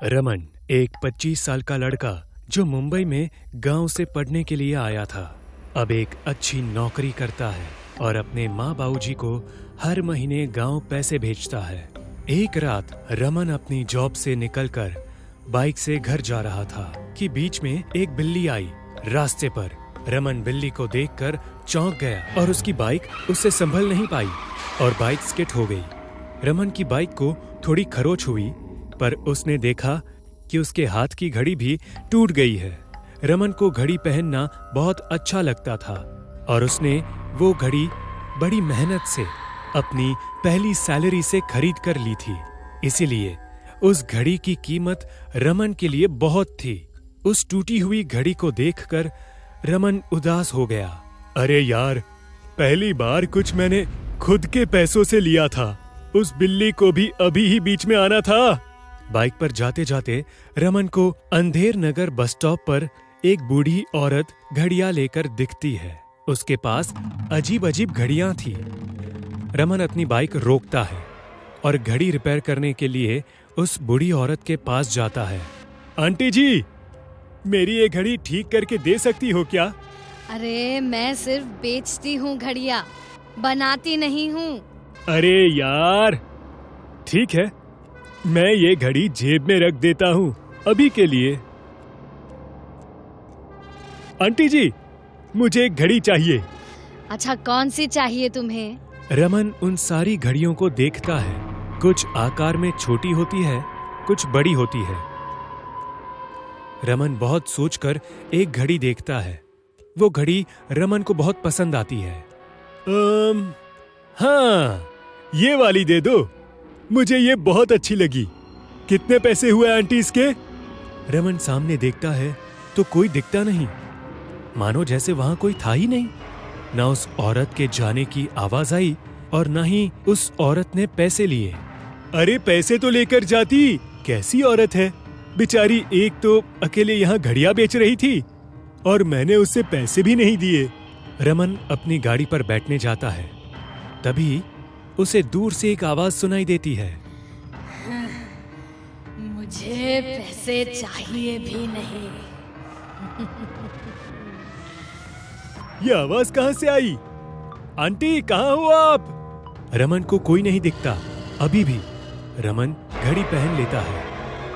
रमन एक 25 साल का लड़का जो मुंबई में गांव से पढ़ने के लिए आया था, अब एक अच्छी नौकरी करता है और अपने माँ बाबूजी को हर महीने गांव पैसे भेजता है। एक रात रमन अपनी जॉब से निकलकर बाइक से घर जा रहा था कि बीच में एक बिल्ली आई। रास्ते पर रमन बिल्ली को देखकर चौंक गया और उसकी बाइक उससे संभल नहीं पाई और बाइक स्किड हो गई। रमन की बाइक को थोड़ी खरोच हुई, पर उसने देखा कि उसके हाथ की घड़ी भी टूट गई है। रमन को घड़ी पहनना बहुत अच्छा लगता था और उसने वो घड़ी बड़ी मेहनत से अपनी पहली सैलरी से खरीद कर ली थी। इसीलिए उस घड़ी की कीमत रमन के लिए बहुत थी। उस टूटी हुई घड़ी को देखकर रमन उदास हो गया। अरे यार, पहली बार कुछ मैंने खुद के पैसों से लिया था। उस बिल्ली को भी अभी ही बीच में आना था। बाइक पर जाते जाते रमन को अंधेर नगर बस स्टॉप पर एक बूढ़ी औरत घड़ियां लेकर दिखती है। उसके पास अजीब अजीब घड़ियां थी। रमन अपनी बाइक रोकता है और घड़ी रिपेयर करने के लिए उस बूढ़ी औरत के पास जाता है। आंटी जी, मेरी ये घड़ी ठीक करके दे सकती हो क्या? अरे मैं सिर्फ बेचती हूँ घड़ियाँ, बनाती नहीं हूँ। अरे यार, ठीक है, मैं ये घड़ी जेब में रख देता हूँ अभी के लिए। आंटी जी, मुझे एक घड़ी चाहिए। अच्छा, कौन सी चाहिए तुम्हें? रमन उन सारी घड़ियों को देखता है। कुछ आकार में छोटी होती है, कुछ बड़ी होती है। रमन बहुत सोचकर एक घड़ी देखता है। वो घड़ी रमन को बहुत पसंद आती है। हाँ, ये वाली दे दो, मुझे ये बहुत अच्छी लगी। कितने पैसे हुए आंटी इसके? रमन सामने देखता है तो कोई दिखता नहीं, मानो जैसे वहां कोई था ही नहीं। ना उस औरत के जाने की आवाज आई और ना ही उस औरत ने पैसे लिए। अरे पैसे तो लेकर जाती, कैसी औरत है बेचारी। एक तो अकेले यहाँ घड़ियां बेच रही थी और मैंने उससे पैसे भी नहीं दिए। रमन अपनी गाड़ी पर बैठने जाता है, तभी उसे दूर से एक आवाज सुनाई देती है। मुझे पैसे चाहिए भी नहीं। ये आवाज कहाँ से आई? आंटी, कहाँ हो आप? रमन को कोई नहीं दिखता। अभी भी रमन घड़ी पहन लेता है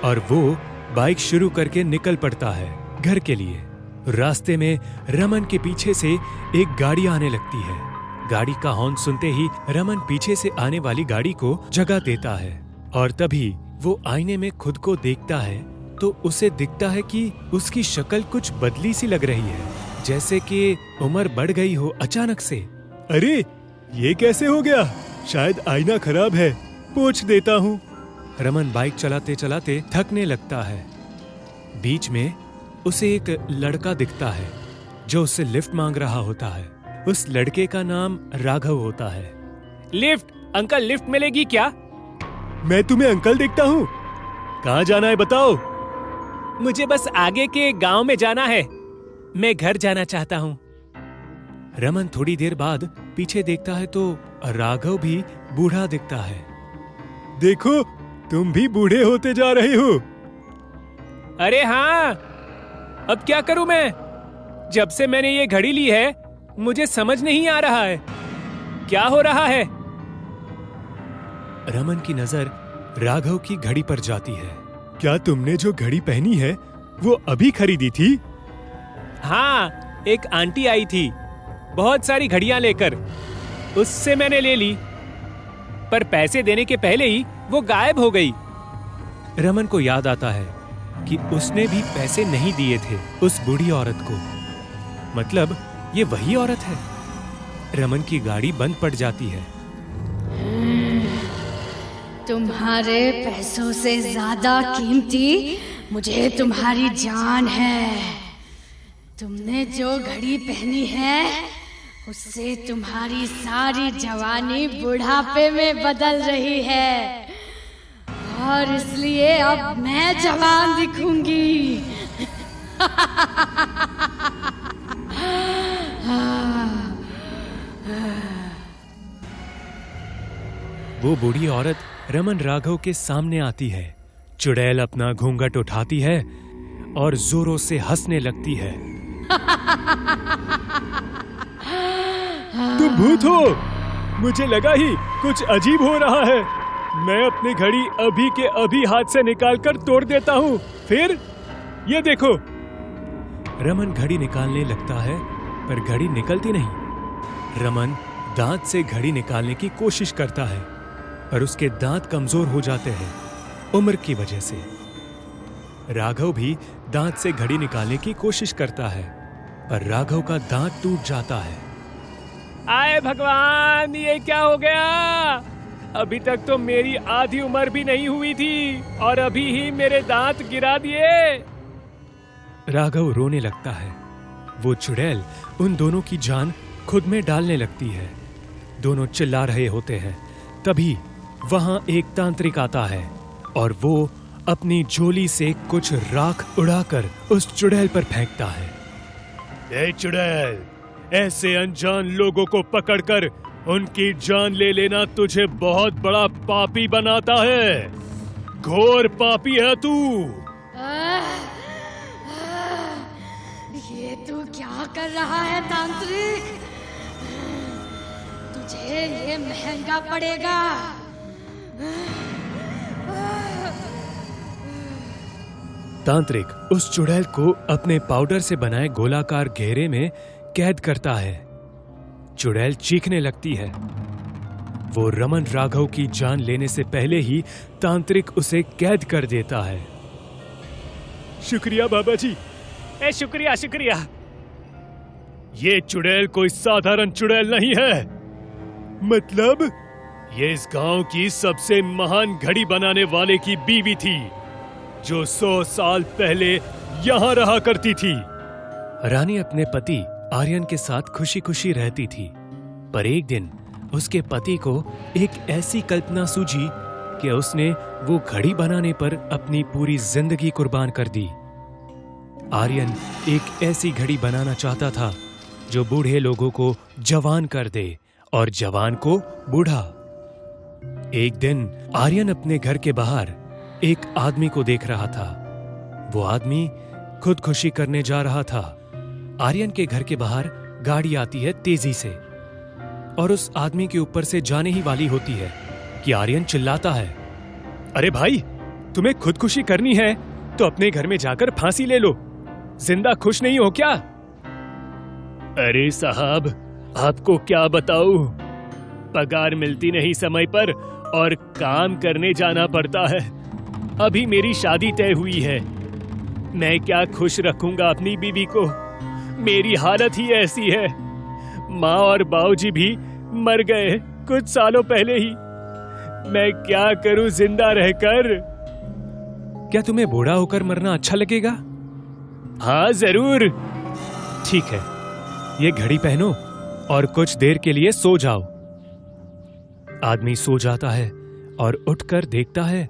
और वो बाइक शुरू करके निकल पड़ता है घर के लिए। रास्ते में रमन के पीछे से एक गाड़ी आने लगती है। गाड़ी का हॉर्न सुनते ही रमन पीछे से आने वाली गाड़ी को जगह देता है और तभी वो आईने में खुद को देखता है तो उसे दिखता है कि उसकी शक्ल कुछ बदली सी लग रही है, जैसे कि उम्र बढ़ गई हो अचानक से। अरे, ये कैसे हो गया? शायद आईना खराब है, पोंछ देता हूँ। रमन बाइक चलाते चलाते थकने लगता है। बीच में उसे एक लड़का दिखता है जो उससे लिफ्ट मांग रहा होता है। उस लड़के का नाम राघव होता है। लिफ्ट, अंकल, लिफ्ट मिलेगी क्या? मैं तुम्हें अंकल दिखता हूँ? कहाँ जाना है बताओ? मुझे बस आगे के गांव में जाना है, मैं घर जाना चाहता हूँ। रमन थोड़ी देर बाद पीछे देखता है तो राघव भी बूढ़ा दिखता है। देखो, तुम भी बूढ़े होते जा रहे हो। अरे हाँ, अब क्या करूं मैं? जब से मैंने ये घड़ी ली है मुझे समझ नहीं आ रहा है क्या हो रहा है। रमन की नजर राघव की घड़ी पर जाती है। क्या तुमने जो घड़ी पहनी है वो अभी खरीदी थी? हाँ, एक आंटी आई थी बहुत सारी घड़ियां लेकर, उससे मैंने ले ली, पर पैसे देने के पहले ही वो गायब हो गई। रमन को याद आता है कि उसने भी पैसे नहीं दिए थे उस बूढ़ी औरत को। मतलब ये वही औरत है। रमन की गाड़ी बंद पड़ जाती है। तुम्हारे पैसों से ज्यादा कीमती मुझे तुम्हारी जान है। तुमने जो घड़ी पहनी है उससे तुम्हारी सारी जवानी बुढ़ापे में बदल रही है और इसलिए अब मैं जवान दिखूंगी। वो बूढ़ी औरत रमन राघव के सामने आती है चुड़ैल अपना घूंघट उठाती है और जोरों से हंसने लगती है। तुम भूत हो? मुझे लगा ही कुछ अजीब हो रहा है। मैं अपनी घड़ी अभी के अभी हाथ से निकालकर तोड़ देता हूँ। फिर ये देखो। रमन घड़ी निकालने लगता है पर घड़ी निकलती नहीं। रमन दांत से घड़ी निकालने की कोशिश करता है पर उसके दांत कमजोर हो जाते हैं उम्र की वजह से। राघव भी दांत से घड़ी निकालने की कोशिश करता है पर राघव का दांत टूट जाता है। आए भगवान, ये क्या हो गया? अभी तक तो मेरी आधी उम्र भी नहीं हुई थी और अभी ही मेरे दांत गिरा दिए। राघव रोने लगता है। वो चुड़ैल उन दोनों की जान खुद में डालने लगती है। दोनों चिल्ला रहे होते हैं। तभी वहां एक तांत्रिक आता है और वो अपनी झोली से कुछ राख उड़ाकर उस चुड़ैल पर फेंकता है। ए चुड़ैल, ऐसे अनजान लोगों को पकड़कर उनकी जान ले लेना तुझे बहुत बड़ा पापी बनाता है। घोर पापी है तू। ये तू क्या कर रहा है तांत्रिक? तुझे ये महंगा पड़ेगा। तांत्रिक उस चुड़ैल को अपने पाउडर से बनाए गोलाकार घेरे में कैद करता है। चुड़ैल चीखने लगती है। वो रमन राघव की जान लेने से पहले ही तांत्रिक उसे कैद कर देता है। शुक्रिया बाबा जी। शुक्रिया शुक्रिया। ये चुड़ैल कोई साधारण चुड़ैल नहीं है। मतलब ये इस गांव की सबसे महान घड़ी बनाने वाले की बीवी थी जो 100 साल पहले यहां रहा करती थी। रानी अपने पति आर्यन के साथ खुशी खुशी रहती थी पर एक दिन उसके पति को एक ऐसी कल्पना सूझी कि उसने वो घड़ी बनाने पर अपनी पूरी जिंदगी कुर्बान कर दी। आर्यन एक ऐसी घड़ी बनाना चाहता था जो बूढ़े लोगों को जवान कर दे और जवान को बूढ़ा। एक दिन आर्यन अपने घर के बाहर एक आदमी को देख रहा था। वो आदमी खुदकुशी करने जा रहा था। आर्यन के घर के बाहर गाड़ी आती है तेजी से और उस आदमी के ऊपर से जाने ही वाली होती है कि आर्यन चिल्लाता है, अरे भाई, तुम्हें खुदकुशी करनी है तो अपने घर में जाकर फांसी ले लो। जिंदा खुश नहीं हो क्या? अरे साहब, आपको क्या बताऊं, पगार मिलती नहीं समय पर और काम करने जाना पड़ता है। अभी मेरी शादी तय हुई है। मैं क्या खुश रखूंगा अपनी बीवी को? मेरी हालत ही ऐसी है। माँ और बाबूजी भी मर गए कुछ सालों पहले ही। मैं क्या करूं जिंदा रहकर? क्या तुम्हें बूढ़ा होकर मरना अच्छा लगेगा? हाँ जरूर। ठीक है, ये घड़ी पहनो और कुछ देर के लिए सो जाओ। आदमी सो जाता है और उठकर देखता है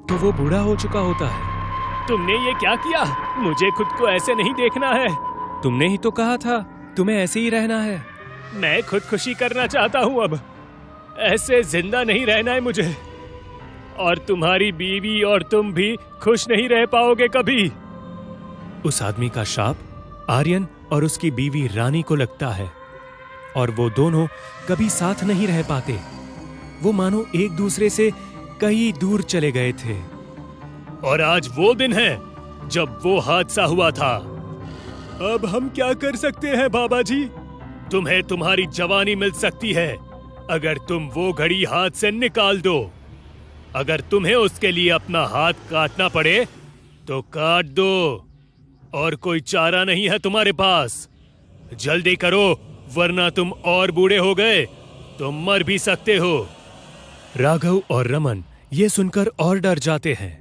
तो वो बूढ़ा हो चुका होता है। तुमने ये क्या किया? मुझे खुद को ऐसे नहीं देखना है। तुमने ही तो कहा था तुम्हें ऐसे ही रहना है। मैं खुदकुशी करना चाहता हूँ अब। ऐसे जिंदा नहीं रहना है मुझे। और तुम्हारी बीवी और तुम भी खुश नहीं रह पाओगे कभी। उस आदमी का शाप आर्यन और उसकी बीवी रानी को लगता है और वो दोनों कभी साथ नहीं रह पाते। वो मानो एक दूसरे से कहीं दूर चले गए थे। और आज वो दिन है जब वो हादसा हुआ था। अब हम क्या कर सकते हैं बाबा जी? तुम्हें तुम्हारी जवानी मिल सकती है अगर तुम वो घड़ी हाथ से निकाल दो। अगर तुम्हें उसके लिए अपना हाथ काटना पड़े तो काट दो, और कोई चारा नहीं है तुम्हारे पास। जल्दी करो वरना तुम और बूढ़े हो गए तो मर भी सकते हो। राघव और रमन ये सुनकर और डर जाते हैं।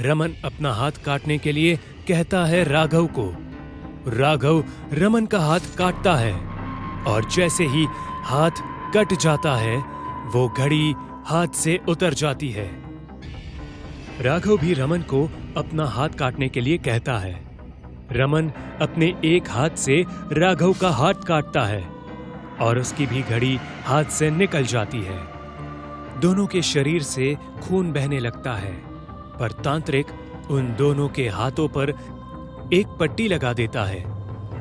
रमन अपना हाथ काटने के लिए कहता है राघव को। राघव रमन का हाथ काटता है और जैसे ही हाथ कट जाता है वो घड़ी हाथ से उतर जाती है। राघव भी रमन को अपना हाथ काटने के लिए कहता है। रमन अपने एक हाथ से राघव का हाथ काटता है और उसकी भी घड़ी हाथ से निकल जाती है। दोनों के शरीर से खून बहने लगता है। पर तांत्रिक उन दोनों के हाथों पर एक पट्टी लगा देता है,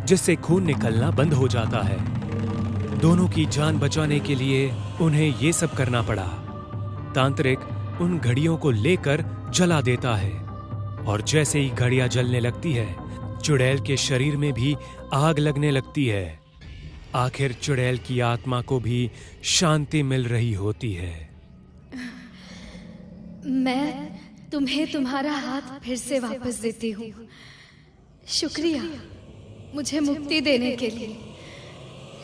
जिससे खून निकलना बंद हो जाता है। दोनों की जान बचाने के लिए उन्हें ये सब करना पड़ा। तांत्रिक उन घड़ियों को लेकर जला देता है और जैसे ही घड़ियां जलने लगती है, चुड़ैल के शरीर में भी आग लगने लगती है। आखिर चुड़ैल की आत्मा को भी शांति मिल रही होती है। मैं तुम्हें तुम्हारा हाथ फिर से वापस देती हूँ। शुक्रिया मुझे मुक्ति देने के लिए।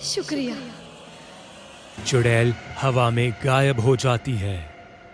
शुक्रिया। चुड़ैल हवा में गायब हो जाती है।